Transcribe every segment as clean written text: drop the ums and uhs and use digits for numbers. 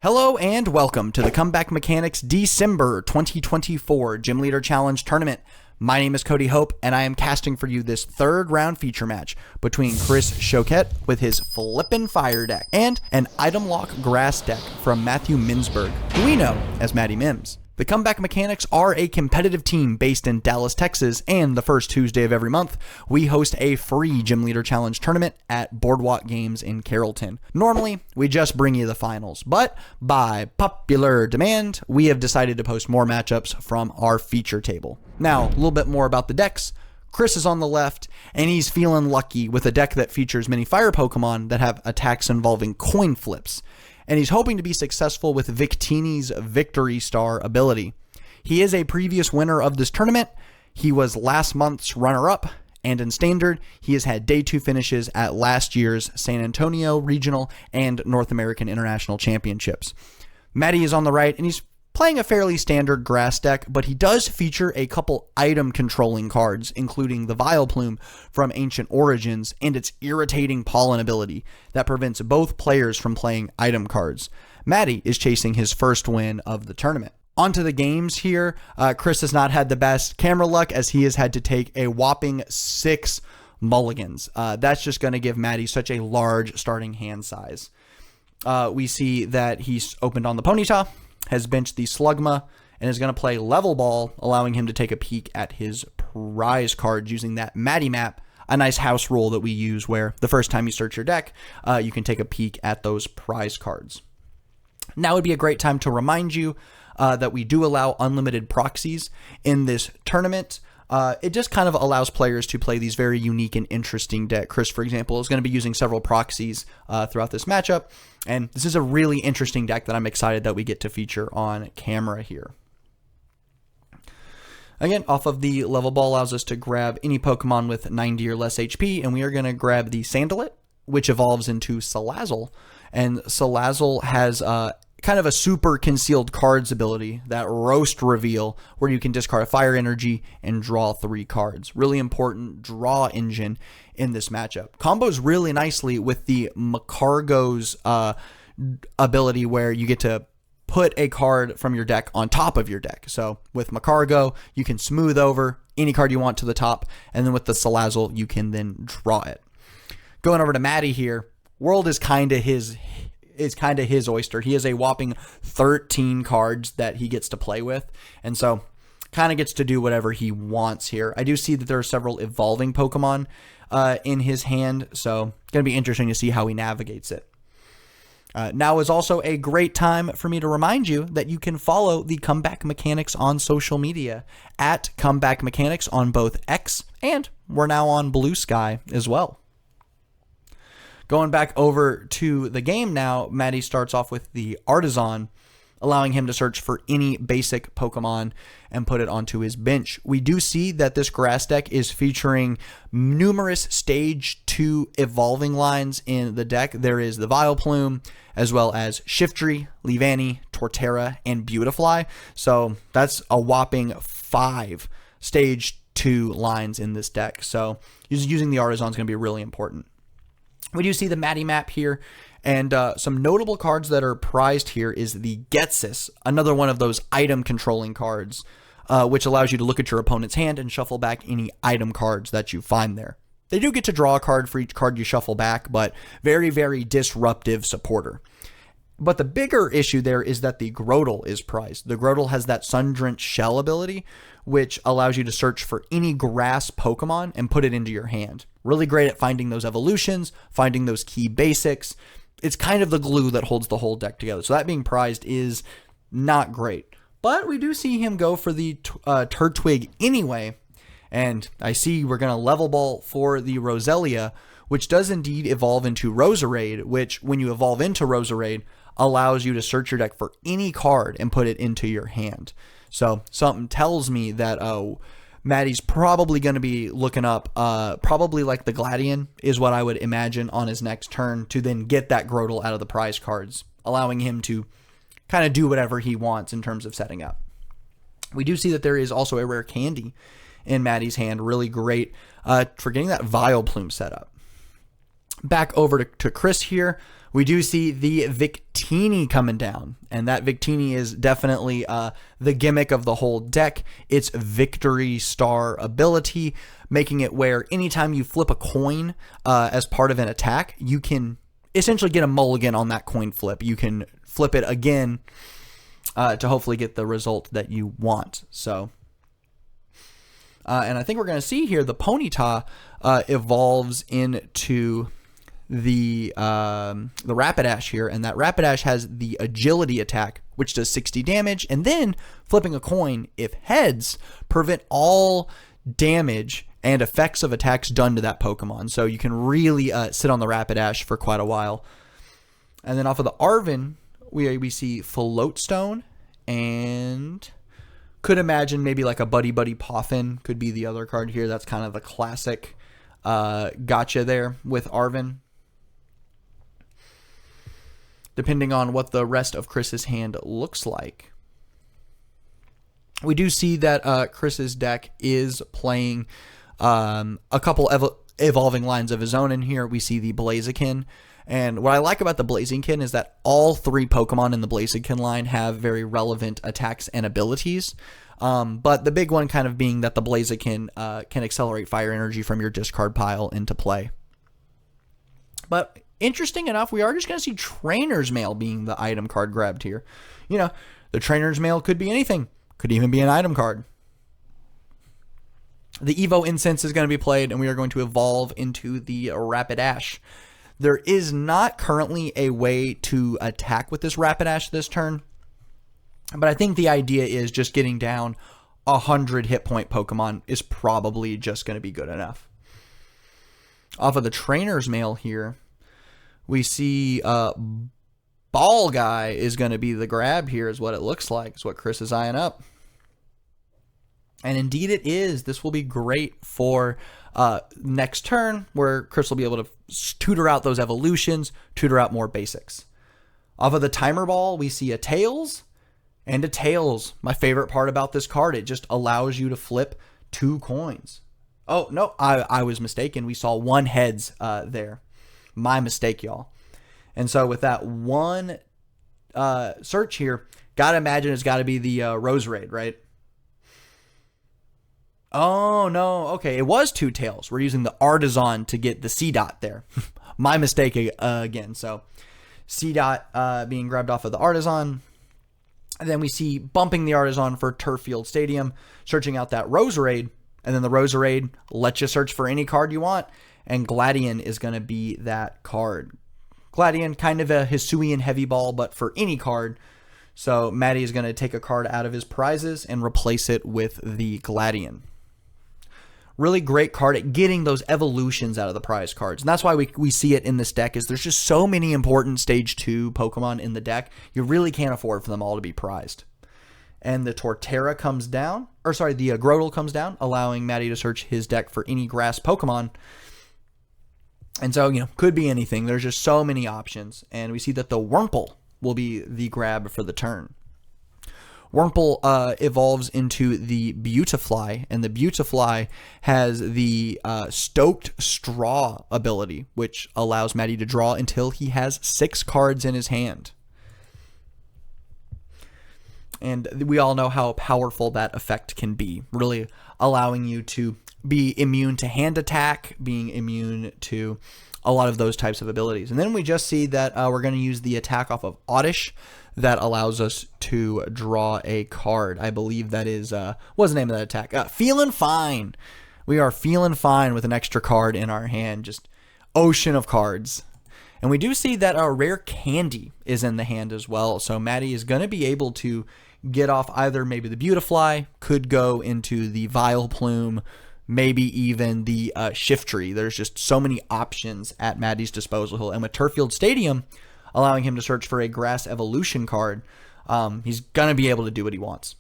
Hello and welcome to the Comeback Mechanics December 2024 Gym Leader Challenge Tournament. My name is Cody Hope, and I am casting for you this third round feature match between Chris Choquette with his FLIPPIN Fire deck and an item lock grass deck from Matthew Minsberg, who we know as Matty Mims. The Comeback Mechanics are a competitive team based in Dallas, Texas, and the first Tuesday of every month, we host a free Gym Leader Challenge tournament at Boardwalk Games in Carrollton. Normally, we just bring you the finals, but by popular demand, we have decided to post more matchups from our feature table. Now, a little bit more about the decks. Chris is on the left, and he's feeling lucky with a deck that features many fire Pokemon that have attacks involving coin flips. And he's hoping to be successful with Victini's Victory Star ability. He is a previous winner of this tournament. He was last month's runner-up, and in Standard, he has had Day 2 finishes at last year's San Antonio Regional and North American International Championships. Matty is on the right, and he's playing a fairly standard grass deck, but he does feature a couple item controlling cards, including the Vileplume from Ancient Origins and its irritating pollen ability that prevents both players from playing item cards. Matty is chasing his first win of the tournament. Onto the games here. Chris has not had the best camera luck as he has had to take a whopping 6 mulligans. That's just going to give Matty such a large starting hand size. We see that he's opened on the Ponyta, has benched the Slugma, and is going to play Level Ball, allowing him to take a peek at his prize cards using that Matty map, a nice house rule that we use where the first time you search your deck, you can take a peek at those prize cards. Now would be a great time to remind you that we do allow unlimited proxies in this tournament. It just kind of allows players to play these very unique and interesting decks. Chris, for example, is going to be using several proxies throughout this matchup, and this is a really interesting deck that I'm excited that we get to feature on camera here. Again, off of the Level Ball allows us to grab any Pokemon with 90 or less HP, and we are going to grab the Salandit, which evolves into Salazzle, and Salazzle has kind of a super concealed cards ability, that roast reveal, where you can discard a fire energy and draw 3 cards. Really important draw engine in this matchup. Combos really nicely with the Macargo's ability, where you get to put a card from your deck on top of your deck. So with Macargo, you can smooth over any card you want to the top, and then with the Salazzle, you can then draw it. Going over to Matty here, World is kind of his oyster. He has a whopping 13 cards that he gets to play with, and so kind of gets to do whatever he wants here. I do see that there are several evolving Pokemon in his hand, so it's going to be interesting to see how he navigates it. Now is also a great time for me to remind you that you can follow the Comeback Mechanics on social media at Comeback Mechanics on both X, and we're now on Blue Sky as well. Going back over to the game now, Matty starts off with the Artisan, allowing him to search for any basic Pokemon and put it onto his bench. We do see that this grass deck is featuring numerous Stage 2 evolving lines in the deck. There is the Vileplume, as well as Shiftry, Leavanny, Torterra, and Beautifly. So that's a whopping 5 Stage 2 lines in this deck. So using the Artisan is going to be really important. We do see the Matty map here, and some notable cards that are prized here is the Getsis, another one of those item controlling cards, which allows you to look at your opponent's hand and shuffle back any item cards that you find there. They do get to draw a card for each card you shuffle back, but very, very disruptive supporter. But the bigger issue there is that the Grotle is prized. The Grotle has that Sun-Drenched Shell ability, which allows you to search for any grass Pokemon and put it into your hand. Really great at finding those evolutions, finding those key basics. It's kind of the glue that holds the whole deck together. So that being prized is not great. But we do see him go for the Turtwig anyway. And I see we're going to Level Ball for the Roselia, which does indeed evolve into Roserade, which when you evolve into Roserade, allows you to search your deck for any card and put it into your hand. So something tells me that Matty's probably going to be looking up, probably like the Gladion is what I would imagine on his next turn, to then get that Grotle out of the prize cards, allowing him to kind of do whatever he wants in terms of setting up. We do see that there is also a rare candy in Matty's hand, really great for getting that Vileplume set up. Back over to Chris here. We do see the Victini coming down, and that Victini is definitely the gimmick of the whole deck. It's Victory Star ability, making it where anytime you flip a coin as part of an attack, you can essentially get a mulligan on that coin flip. You can flip it again to hopefully get the result that you want. So, and I think we're going to see here the Ponyta evolves into the Rapidash here, and that Rapidash has the agility attack, which does 60 damage, and then flipping a coin, if heads, prevent all damage and effects of attacks done to that Pokemon. So you can really sit on the Rapidash for quite a while. And then off of the Arven, we see Floatstone, and could imagine maybe like a Buddy Buddy Poffin could be the other card here. That's kind of the classic gotcha there with Arven, depending on what the rest of Chris's hand looks like. We do see that Chris's deck is playing a couple evolving lines of his own in here. We see the Blaziken, and what I like about the Blaziken is that all three Pokemon in the Blaziken line have very relevant attacks and abilities. But the big one kind of being that the Blaziken can accelerate fire energy from your discard pile into play. But interesting enough, we are just going to see Trainer's Mail being the item card grabbed here. You know, the Trainer's Mail could be anything. Could even be an item card. The Evo Incense is going to be played, and we are going to evolve into the Rapidash. There is not currently a way to attack with this Rapidash this turn, but I think the idea is just getting down 100 hit point Pokemon is probably just going to be good enough. Off of the Trainer's Mail here, we see Ball Guy is going to be the grab here, is what it looks like. It's what Chris is eyeing up. And indeed it is. This will be great for next turn, where Chris will be able to tutor out those evolutions, tutor out more basics. Off of the Timer Ball, we see a Tails and a Tails. My favorite part about this card, it just allows you to flip 2 coins. Oh, no, I was mistaken. We saw 1 heads there. My mistake, y'all. And so with that one search here, gotta imagine it's got to be the Roserade, right? Oh, no. Okay, it was 2 Tails. We're using the Artisan to get the C-Dot there. My mistake again. So C-Dot being grabbed off of the Artisan. And then we see bumping the Artisan for Turffield Stadium, searching out that Roserade. And then the Roserade lets you search for any card you want. And Gladion is going to be that card. Gladion, kind of a Hisuian heavy ball, but for any card. So Maddie is going to take a card out of his prizes and replace it with the Gladion. Really great card at getting those evolutions out of the prize cards. And that's why we see it in this deck, is there's just so many important Stage 2 Pokemon in the deck. You really can't afford for them all to be prized. And the Torterra comes down, or sorry, the Grotle comes down, allowing Maddie to search his deck for any grass Pokemon. And so, you know, could be anything. There's just so many options. And we see that the Wurmple will be the grab for the turn. Wurmple evolves into the Beautifly, and the Beautifly has the Stoked Straw ability, which allows Maddie to draw until he has 6 cards in his hand. And we all know how powerful that effect can be, really allowing you to be immune to hand attack, being immune to a lot of those types of abilities. And then we just see that we're going to use the attack off of Oddish that allows us to draw a card. I believe that is, what's the name of that attack? Feeling Fine. We are feeling fine with an extra card in our hand, just ocean of cards. And we do see that our rare candy is in the hand as well. So Maddie is going to be able to get off either maybe the Beautifly, could go into the Vileplume, maybe even the Shiftry. There's just so many options at Maddie's disposal. And with Turffield Stadium allowing him to search for a Grass Evolution card, he's going to be able to do what he wants.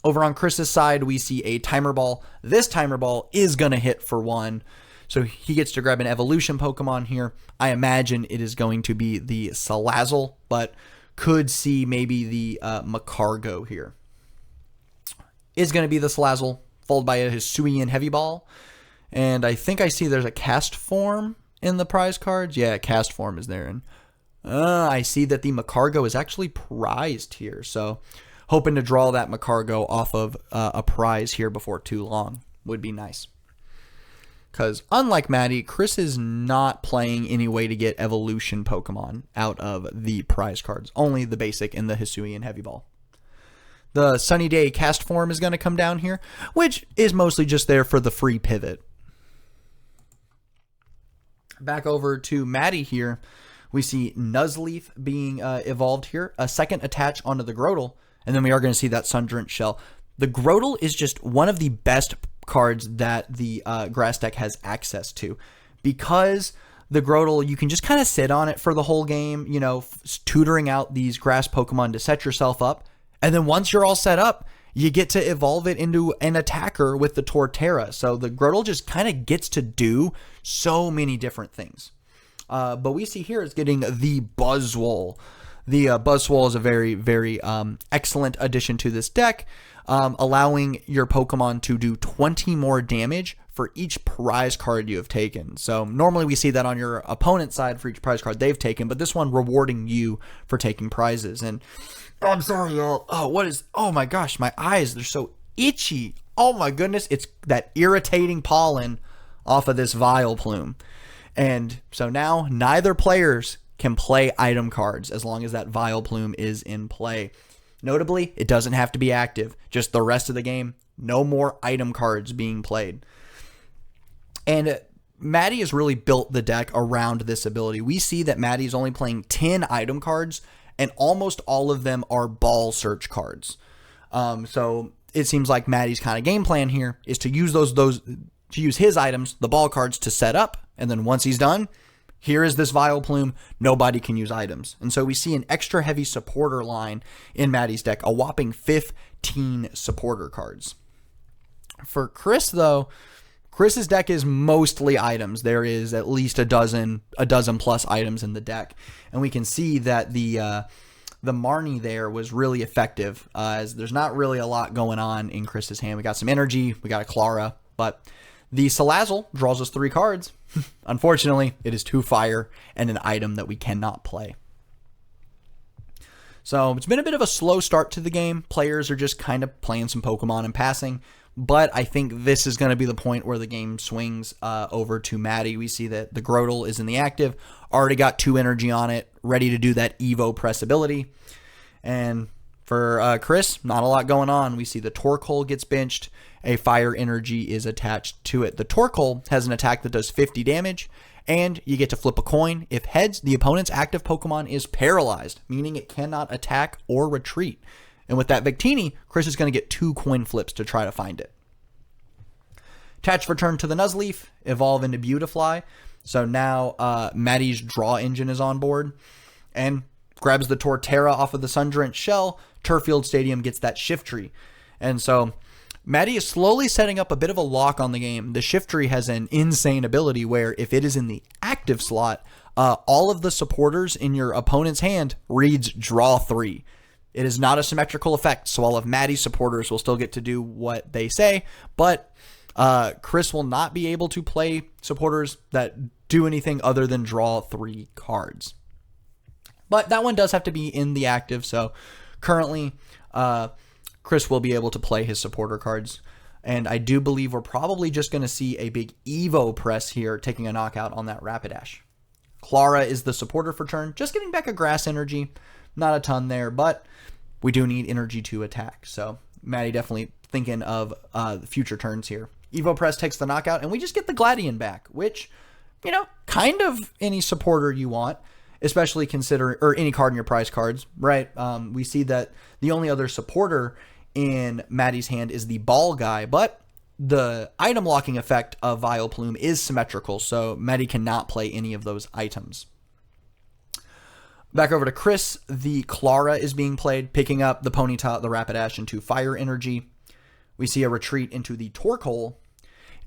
Over on Chris's side, we see a Timer Ball. This Timer Ball is going to hit for 1. So he gets to grab an Evolution Pokemon here. I imagine it is going to be the Salazzle, but could see maybe the Macargo here. Is going to be the Salazzle, followed by a Hisuian Heavy Ball. And I think I see there's a Cast Form in the prize cards? Yeah, cast form is there. And I see that the Macargo is actually prized here. So hoping to draw that Macargo off of a prize here before too long would be nice. Because unlike Maddie, Chris is not playing any way to get evolution Pokemon out of the prize cards. Only the basic and the Hisuian Heavy Ball. The Sunny Day cast form is going to come down here, which is mostly just there for the free pivot. Back over to Maddie here. We see Nuzleaf being evolved here. A second attach onto the Grotle. And then we are going to see that Sundrent Shell. The Grotle is just one of the best cards that the grass deck has access to. Because the Grotle, you can just kind of sit on it for the whole game, you know, tutoring out these grass Pokemon to set yourself up. And then once you're all set up, you get to evolve it into an attacker with the Torterra. So the Grotle just kind of gets to do so many different things. But we see here it's getting the Buzzwole. The Buzzwole is a very, very excellent addition to this deck, allowing your Pokemon to do 20 more damage for each prize card you have taken. So normally we see that on your opponent's side for each prize card they've taken, but this one rewarding you for taking prizes. And I'm sorry, y'all. Oh my gosh, my eyes, they're so itchy. Oh my goodness, it's that irritating pollen off of this Vileplume. And so now neither players can play item cards as long as that Vileplume is in play. Notably, it doesn't have to be active. Just the rest of the game, no more item cards being played. And Maddie has really built the deck around this ability. We see that Maddie's only playing 10 item cards, and almost all of them are ball search cards. So it seems like Maddie's kind of game plan here is to use use his items, the ball cards, to set up, and then once he's done, here is this Vileplume, nobody can use items. And so we see an extra heavy supporter line in Maddie's deck, a whopping 15 supporter cards. For Chris, though, Chris's deck is mostly items. There is at least a dozen plus items in the deck. And we can see that the Marnie there was really effective, as there's not really a lot going on in Chris's hand. We got some energy, we got a Clara, but the Salazzle draws us 3 cards. Unfortunately, it is 2 fire and an item that we cannot play. So it's been a bit of a slow start to the game. Players are just kind of playing some Pokemon and passing. But I think this is going to be the point where the game swings over to Maddie. We see that the Grotle is in the active. Already got 2 energy on it. Ready to do that Evo Press ability. And for Chris, not a lot going on. We see the Torkoal gets benched. A fire energy is attached to it. The Torkoal has an attack that does 50 damage. And you get to flip a coin. If heads, the opponent's active Pokemon is paralyzed, meaning it cannot attack or retreat. And with that Victini, Chris is going to get 2 coin flips to try to find it. Attach return to the Nuzleaf, evolve into Beautifly. So now Maddie's draw engine is on board and grabs the Torterra off of the Sundrent Shell. Turffield Stadium gets that Shiftry. And so Maddie is slowly setting up a bit of a lock on the game. The Shiftry has an insane ability where if it is in the active slot, all of the supporters in your opponent's hand reads draw 3. It is not a symmetrical effect, so all of Maddie's supporters will still get to do what they say, but Chris will not be able to play supporters that do anything other than draw 3 cards. But that one does have to be in the active, so currently Chris will be able to play his supporter cards. And I do believe we're probably just going to see a big Evo Press here, taking a knockout on that Rapidash. Clara is the supporter for turn, just getting back a grass energy. Not a ton there, but we do need energy to attack. So Maddie definitely thinking of the future turns here. Evo Press takes the knockout, and we just get the Gladion back, which, you know, kind of any supporter you want, especially considering, or any card in your prize cards, right? We see that the only other supporter in Maddie's hand is the ball guy, but the item locking effect of Vileplume is symmetrical, so Maddie cannot play any of those items. Back over to Chris, the Clara is being played, picking up the Ponyta, the Rapidash into fire energy. We see a retreat into the Torkoal,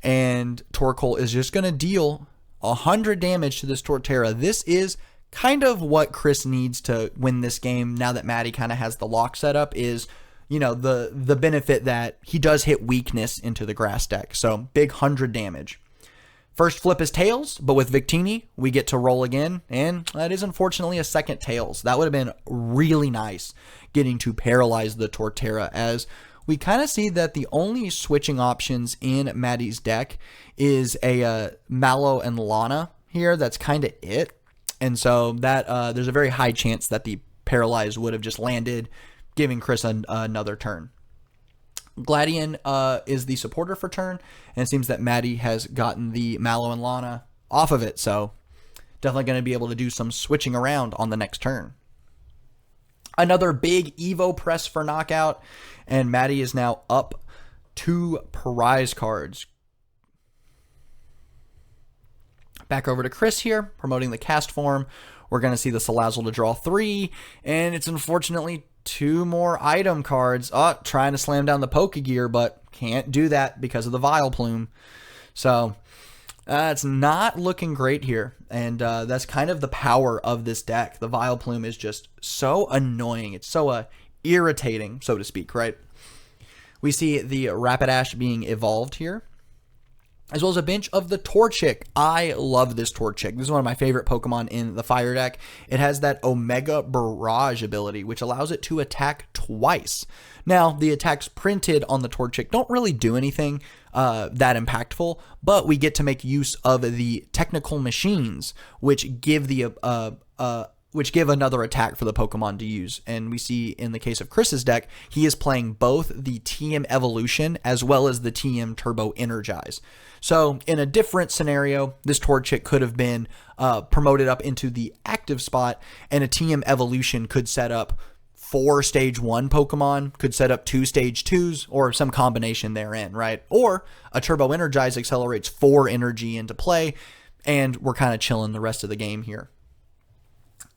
and Torkoal is just going to deal 100 damage to this Torterra. This is kind of what Chris needs to win this game now that Maddie kind of has the lock set up, is, you know, the benefit that he does hit weakness into the grass deck. So big 100 damage. First flip is tails, but with Victini, we get to roll again, and that is unfortunately a second tails. That would have been really nice, getting to paralyze the Torterra, as we kind of see that the only switching options in Maddie's deck is a Mallow and Lana here. That's kind of it. And so that there's a very high chance that the paralyze would have just landed, giving Chris another turn. Gladian is the supporter for turn, and it seems that Maddie has gotten the Mallow and Lana off of it, so definitely going to be able to do some switching around on the next turn. Another big Evo press for knockout, and Maddie is now up 2 prize cards. Back over to Chris here, promoting the cast form. We're going to see the Salazzle to draw 3, and it's unfortunately 2 more item cards. Trying to slam down the Pokegear, but can't do that because of the Vileplume. So it's not looking great here, and that's kind of the power of this deck. The Vileplume is just so annoying. It's so irritating, so to speak, right? We see the Rapidash being evolved here, as well as a bench of the Torchic. I love this Torchic. This is one of my favorite Pokemon in the Fire deck. It has that Omega Barrage ability, which allows it to attack twice. Now, the attacks printed on the Torchic don't really do anything that impactful, but we get to make use of the technical machines, which give another attack for the Pokemon to use. And we see in the case of Chris's deck, he is playing both the TM Evolution as well as the TM Turbo Energize. So in a different scenario, this Torchic could have been promoted up into the active spot, and a TM Evolution could set up 4 stage 1 Pokemon, could set up 2 stage 2s, or some combination therein, right? Or a Turbo Energize accelerates 4 energy into play, and we're kind of chilling the rest of the game here.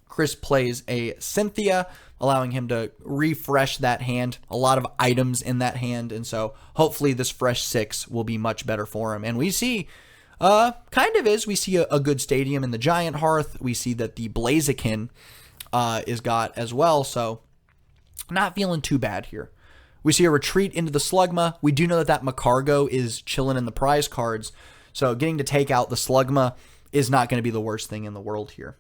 Chris plays a Cynthia, allowing him to refresh that hand. A lot of items in that hand, and so hopefully this fresh 6 will be much better for him. And we see, we see a good stadium in the Giant Hearth. We see that the Blaziken is got as well, so not feeling too bad here. We see a retreat into the Slugma. We do know that Macargo is chilling in the prize cards, so getting to take out the Slugma is not going to be the worst thing in the world here.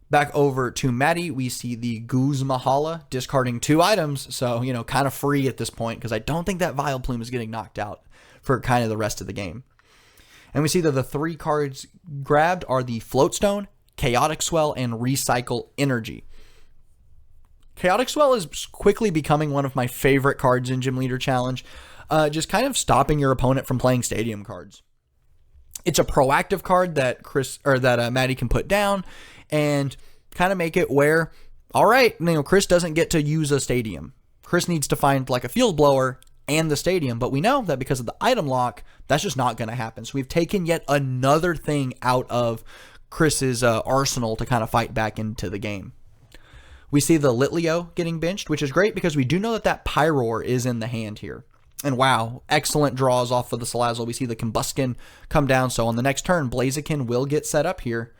Back over to Maddie, we see the Guzmahala discarding 2 items, so, kind of free at this point, because I don't think that Vileplume is getting knocked out for kind of the rest of the game. And we see that the 3 cards grabbed are the Floatstone, Chaotic Swell, and Recycle Energy. Chaotic Swell is quickly becoming one of my favorite cards in Gym Leader Challenge, just kind of stopping your opponent from playing stadium cards. It's a proactive card that Maddie can put down and kind of make it where, all right, Chris doesn't get to use a stadium. Chris needs to find like a field blower and the stadium, but we know that because of the item lock, that's just not going to happen. So we've taken yet another thing out of Chris's arsenal to kind of fight back into the game. We see the Litleo getting benched, which is great because we do know that Pyroar is in the hand here. And wow, excellent draws off of the Salazzle. We see the Combuskin come down. So on the next turn, Blaziken will get set up here.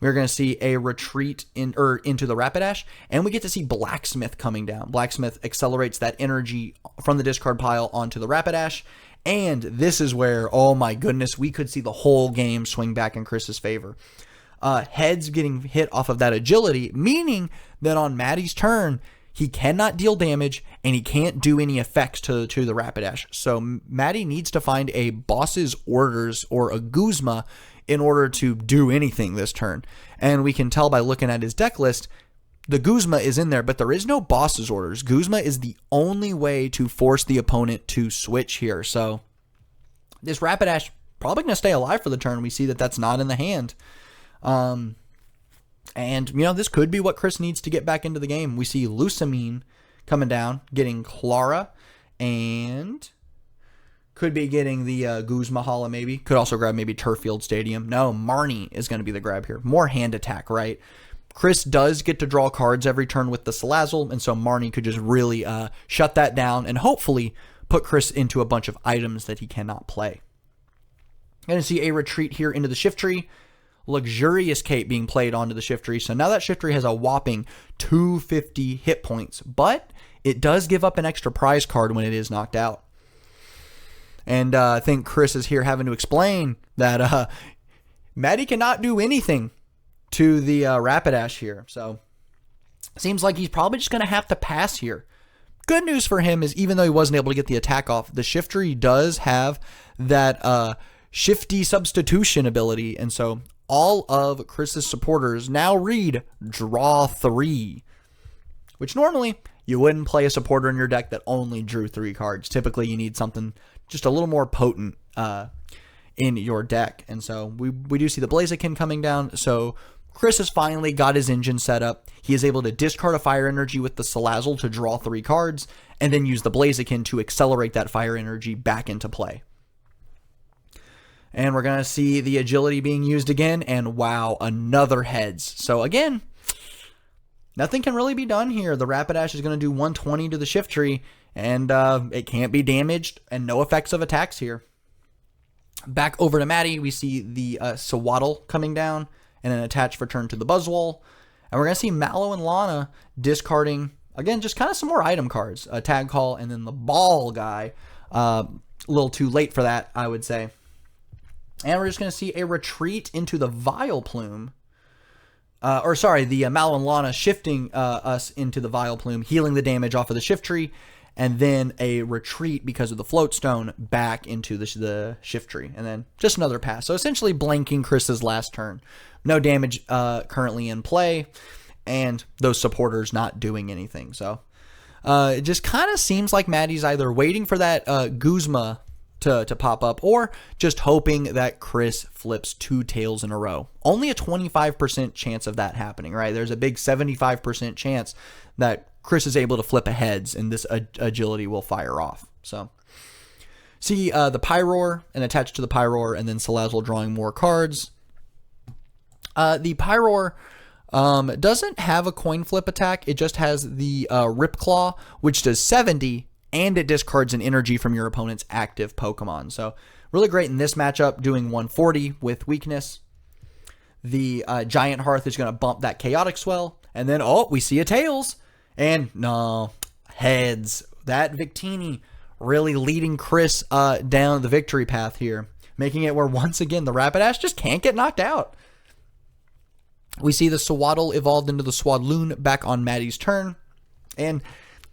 We're going to see a retreat into the Rapidash, and we get to see Blacksmith coming down. Blacksmith accelerates that energy from the discard pile onto the Rapidash, and this is where, oh my goodness, we could see the whole game swing back in Chris's favor. Heads getting hit off of that agility, meaning that on Maddie's turn, he cannot deal damage, and he can't do any effects to the Rapidash. So Maddie needs to find a Boss's Orders or a Guzma in order to do anything this turn. And we can tell by looking at his deck list, the Guzma is in there, but there is no Boss's Orders. Guzma is the only way to force the opponent to switch here. So this Rapidash probably going to stay alive for the turn. We see that that's not in the hand. And, this could be what Chris needs to get back into the game. We see Lusamine coming down, getting Clara, and could be getting the Guzmahala maybe. Could also grab maybe Turffield Stadium. No, Marnie is going to be the grab here. More hand attack, right? Chris does get to draw cards every turn with the Salazzle, and so Marnie could just really shut that down and hopefully put Chris into a bunch of items that he cannot play. Going to see a retreat here into the Shiftry. Luxurious Cape being played onto the Shiftry. So now that Shiftry has a whopping 250 hit points, but it does give up an extra prize card when it is knocked out. And I think Chris is here having to explain that Maddie cannot do anything to the Rapidash here. So seems like he's probably just going to have to pass here. Good news for him is even though he wasn't able to get the attack off, the Shifter does have that shifty substitution ability. And so all of Chris's supporters now read draw 3, which normally you wouldn't play a supporter in your deck that only drew 3 cards. Typically you need something just a little more potent in your deck. And so we do see the Blaziken coming down. So Chris has finally got his engine set up. He is able to discard a fire energy with the Salazzle to draw 3 cards, and then use the Blaziken to accelerate that fire energy back into play. And we're going to see the agility being used again, and wow, another heads. So again, nothing can really be done here. The Rapidash is going to do 120 to the Shiftry, and it can't be damaged, and no effects of attacks here. Back over to Maddie, we see the Sewaddle coming down, and then attach for turn to the Buzzwole. And we're going to see Mallow and Lana discarding, again, just kind of some more item cards. A Tag Call, and then the Ball guy. A little too late for that, I would say. And we're just going to see a retreat into the Vileplume. The Mallow and Lana shifting us into the Vileplume, healing the damage off of the Shiftry, and then a retreat because of the Float Stone back into the Shiftry, and then just another pass. So essentially blanking Chris's last turn. No damage currently in play, and those supporters not doing anything. So it just kind of seems like Maddie's either waiting for that Guzma to pop up, or just hoping that Chris flips 2 tails in a row. Only a 25% chance of that happening, right? There's a big 75% chance that Chris is able to flip a heads, and this agility will fire off. So see the Pyroar, and attach to the Pyroar, and then Salazzle drawing more cards. The Pyroar doesn't have a coin flip attack. It just has the Rip Claw, which does 70, and it discards an energy from your opponent's active Pokemon. So really great in this matchup, doing 140 with weakness. The Giant Hearth is going to bump that Chaotic Swell, and then, oh, we see a Tails. And no, heads. That Victini really leading Chris down the victory path here, making it where once again the Rapidash just can't get knocked out. We see the Sewaddle evolved into the Swadloon back on Maddie's turn, and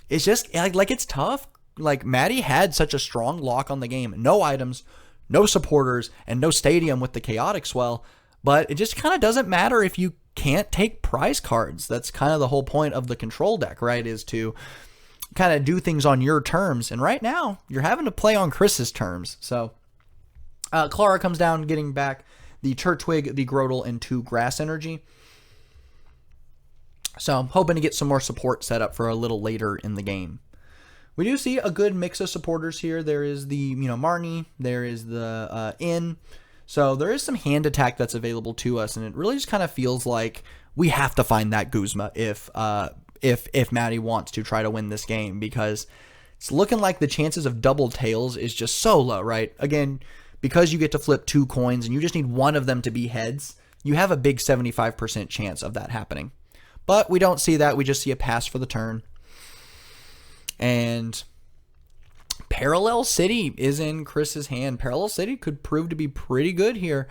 it's just like it's tough. Like Maddie had such a strong lock on the game, no items, no supporters, and no stadium with the Chaotic Swell, but it just kind of doesn't matter if you can't take prize cards. That's kind of the whole point of the control deck, right? Is to kind of do things on your terms. And right now, you're having to play on Chris's terms. So Clara comes down, getting back the Turtwig, the Grotle, and 2 Grass Energy. So I'm hoping to get some more support set up for a little later in the game. We do see a good mix of supporters here. There is the Marnie, there is the In. So there is some hand attack that's available to us, and it really just kind of feels like we have to find that Guzma if Maddie wants to try to win this game, because it's looking like the chances of double tails is just so low, right? Again, because you get to flip 2 coins and you just need one of them to be heads, you have a big 75% chance of that happening. But we don't see that. We just see a pass for the turn. And Parallel City is in Chris's hand. Parallel City could prove to be pretty good here,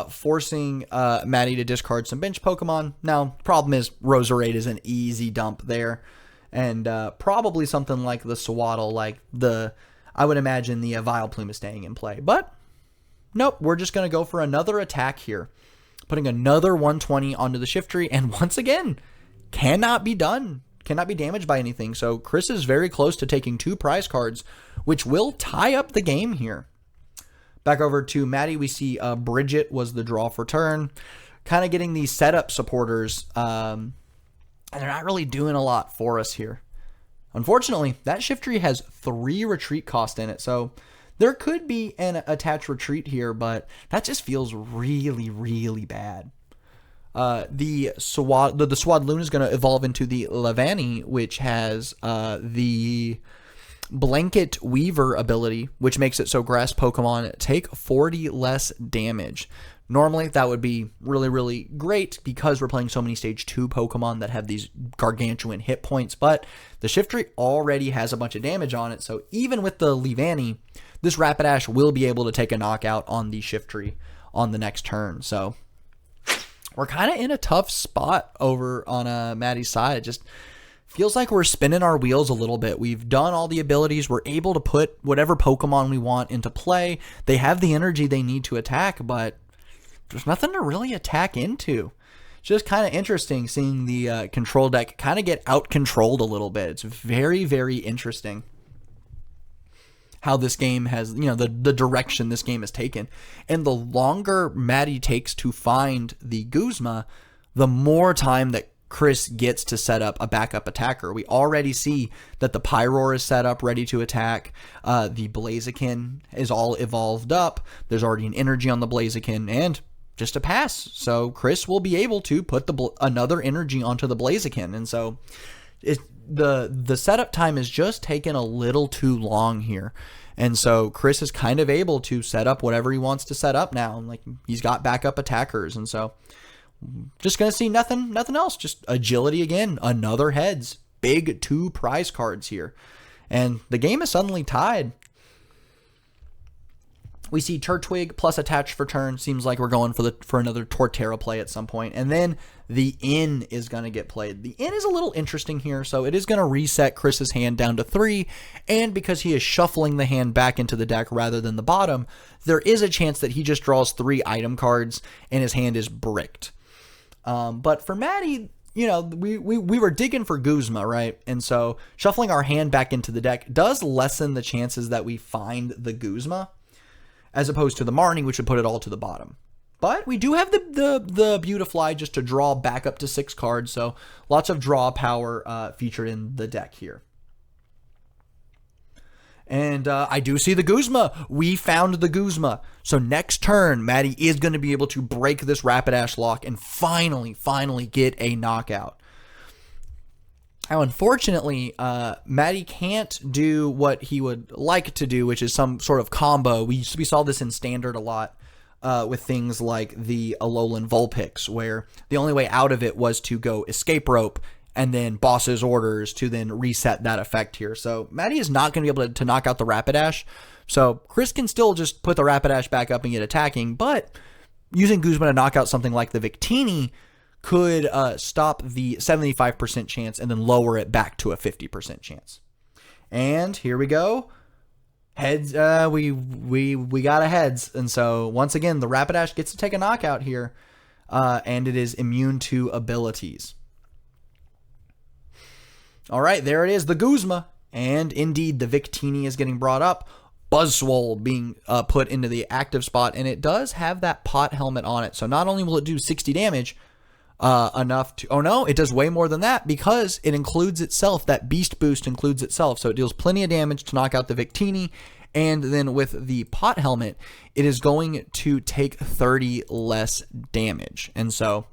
forcing Maddie to discard some bench Pokemon. Now, problem is Roserade is an easy dump there, and probably something like the Sewaddle, I would imagine the Vileplume is staying in play. But nope, we're just going to go for another attack here, putting another 120 onto the Shiftry, and once again, cannot be done. Cannot be damaged by anything. So Chris is very close to taking 2 prize cards, which will tie up the game here. Back over to Maddie, we see Bridget was the draw for turn. Kind of getting these setup supporters, and they're not really doing a lot for us here. Unfortunately, that Shiftry has 3 retreat cost in it, so there could be an attached retreat here, but that just feels really, really bad. The Swadloon is going to evolve into the Lavani, which has the Blanket Weaver ability, which makes it so grass Pokemon take 40 less damage. Normally, that would be really, really great because we're playing so many Stage 2 Pokemon that have these gargantuan hit points, but the Shiftry already has a bunch of damage on it, so even with the Leavanny, this Rapidash will be able to take a knockout on the Shiftry on the next turn. So we're kind of in a tough spot over on Maddie's side. It just feels like we're spinning our wheels a little bit. We've done all the abilities. We're able to put whatever Pokemon we want into play. They have the energy they need to attack, but there's nothing to really attack into. It's just kind of interesting seeing the control deck kind of get out-controlled a little bit. It's very, very interesting how this game has, the direction this game has taken. And the longer Maddie takes to find the Guzma, the more time that Chris gets to set up a backup attacker. We already see that the Pyroar is set up, ready to attack. The Blaziken is all evolved up. There's already an energy on the Blaziken, and just a pass. So Chris will be able to put another energy onto the Blaziken. And so the setup time is just taken a little too long here. And so Chris is kind of able to set up whatever he wants to set up now. Like, he's got backup attackers. And so just going to see nothing else. Just agility again. Another heads. Big 2 prize cards here. And the game is suddenly tied. We see Turtwig plus attach for turn. Seems like we're going for another Torterra play at some point. And then the Inn is going to get played. The Inn is a little interesting here. So it is going to reset Chris's hand down to 3. And because he is shuffling the hand back into the deck rather than the bottom, there is a chance that he just draws 3 item cards and his hand is bricked. But for Maddie, we were digging for Guzma, right? And so shuffling our hand back into the deck does lessen the chances that we find the Guzma, as opposed to the Marnie, which would put it all to the bottom. But we do have the Beautifly just to draw back up to 6 cards, so lots of draw power featured in the deck here. And I do see the Guzma. We found the Guzma. So next turn, Maddie is going to be able to break this Rapidash lock and finally get a knockout. Now, unfortunately, Maddie can't do what he would like to do, which is some sort of combo. We saw this in Standard a lot with things like the Alolan Vulpix, where the only way out of it was to go Escape Rope and then Boss's Orders to then reset that effect here. So Maddie is not going to be able to knock out the Rapidash. So Chris can still just put the Rapidash back up and get attacking, but using Guzma to knock out something like the Victini could stop the 75% chance and then lower it back to a 50% chance. And here we go. Heads, we got a heads. And so once again, the Rapidash gets to take a knockout here. And it is immune to abilities. All right, there it is, the Guzma. And indeed, the Victini is getting brought up. Buzzwole being put into the active spot. And it does have that pot helmet on it. So not only will it do 60 damage, enough to, oh no, it does way more than that because it includes itself. That beast boost includes itself. So it deals plenty of damage to knock out the Victini. And then with the pot helmet, it is going to take 30 less damage. And so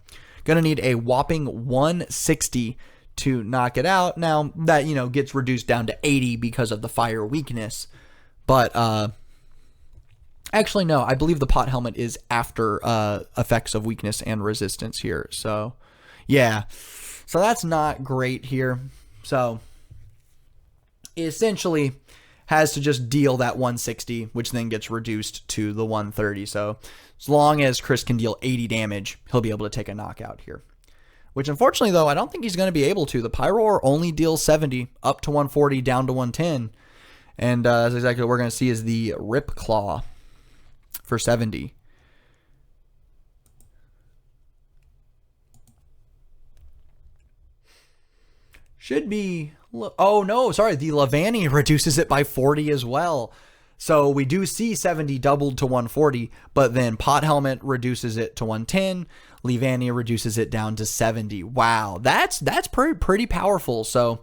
going to need a whopping 160 to knock it out. Now that, gets reduced down to 80 because of the fire weakness. But, actually, no, I believe the pot helmet is after effects of weakness and resistance here. So, yeah. So that's not great here. So, it essentially has to just deal that 160, which then gets reduced to the 130. So, as long as Chris can deal 80 damage, he'll be able to take a knockout here. Which, unfortunately, though, I don't think he's going to be able to. The Pyroar only deals 70, up to 140, down to 110. And that's exactly what we're going to see is the Rip Claw for 70. Should be, oh no, sorry, the Leavanny reduces it by 40 as well. So we do see 70 doubled to 140, but then Pot Helmet reduces it to 110. Leavanny reduces it down to 70. Wow, that's pretty powerful. So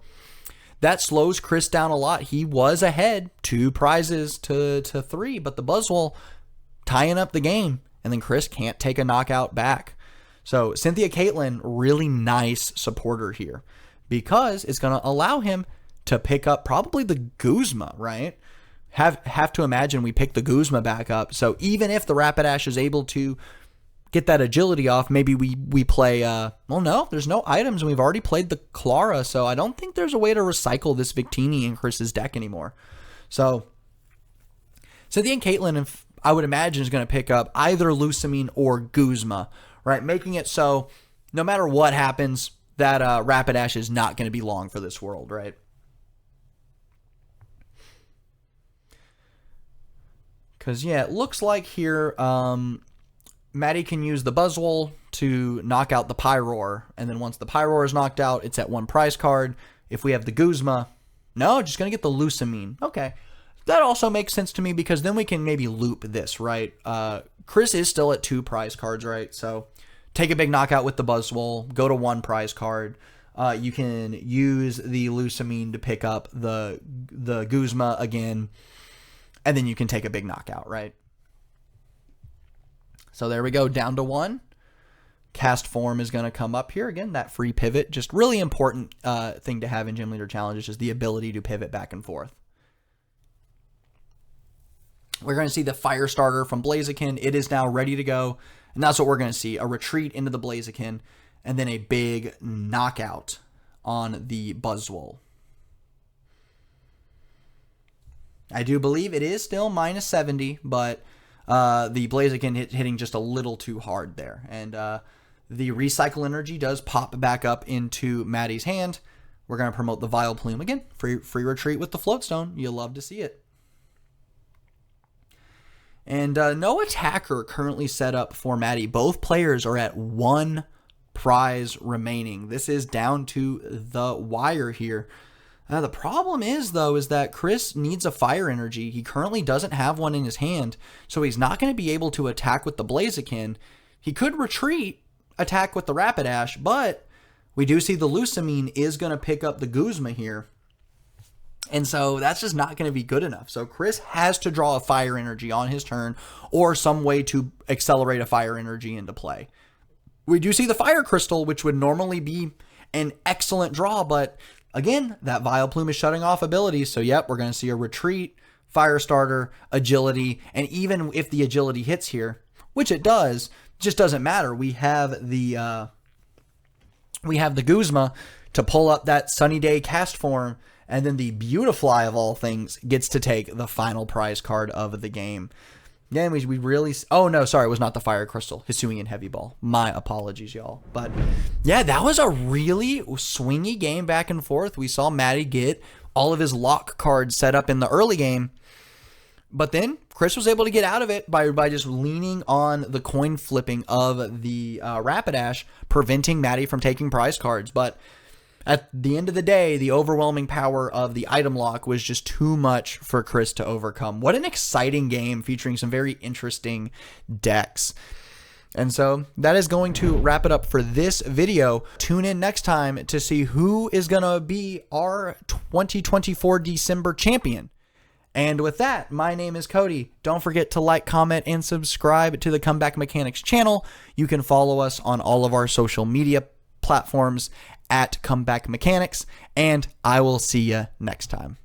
that slows Chris down a lot. He was ahead 2 prizes to 3, but the Buzzwole tying up the game, and then Chris can't take a knockout back. So Cynthia Caitlin, really nice supporter here because it's going to allow him to pick up probably the Guzma, right? Have to imagine we pick the Guzma back up. So even if the Rapidash is able to get that agility off, maybe we play, well, no, there's no items, and we've already played the Clara, so I don't think there's a way to recycle this Victini in Chris's deck anymore. So Cynthia and Caitlin, I would imagine, is going to pick up either Lusamine or Guzma, right? Making it so no matter what happens, that Rapidash is not going to be long for this world, right? Because, yeah, it looks like here Maddie can use the Buzzwole to knock out the Pyroar, and then once the Pyroar is knocked out, it's at 1 prize card. If we have the Guzma, no, just going to get the Lusamine. Okay. That also makes sense to me because then we can maybe loop this, right? Chris is still at 2 prize cards, right? So take a big knockout with the Buzzwole, go to 1 prize card. You can use the Lusamine to pick up the Guzma again, and then you can take a big knockout, right? So there we go, down to 1. Cast form is going to come up here. Again, that free pivot, just really important thing to have in Gym Leader Challenge is just the ability to pivot back and forth. We're going to see the Fire Starter from Blaziken. It is now ready to go, and that's what we're going to see. A retreat into the Blaziken, and then a big knockout on the Buzzwole. I do believe it is still minus 70, but the Blaziken hitting just a little too hard there. And the Recycle Energy does pop back up into Maddie's hand. We're going to promote the Vileplume again. Free retreat with the Floatstone. You'll love to see it. And no attacker currently set up for Maddie. Both players are at 1 prize remaining. This is down to the wire here. The problem is, though, is that Chris needs a Fire Energy. He currently doesn't have one in his hand, so he's not going to be able to attack with the Blaziken. He could retreat, attack with the Rapidash, but we do see the Lusamine is going to pick up the Guzma here. And so that's just not going to be good enough. So Chris has to draw a Fire Energy on his turn or some way to accelerate a Fire Energy into play. We do see the Fire Crystal, which would normally be an excellent draw, but again, that Vileplume is shutting off abilities. So yep, we're going to see a retreat, Fire Starter, agility, and even if the agility hits here, which it does, just doesn't matter. We have the Guzma to pull up that Sunny Day cast form. And then the Beautifly, of all things, gets to take the final prize card of the game. Yeah, we really... Oh, no, sorry, it was not the Fire Crystal. Hisuian Heavy Ball. My apologies, y'all. But, yeah, that was a really swingy game back and forth. We saw Maddie get all of his lock cards set up in the early game. But then Chris was able to get out of it by just leaning on the coin flipping of the Rapidash, preventing Maddie from taking prize cards. But at the end of the day, the overwhelming power of the item lock was just too much for Chris to overcome. What an exciting game featuring some very interesting decks. And so that is going to wrap it up for this video. Tune in next time to see who is going to be our 2024 December champion. And with that, my name is Cody. Don't forget to like, comment, and subscribe to the Comeback Mechanics channel. You can follow us on all of our social media platforms at Comeback Mechanics, and I will see you next time.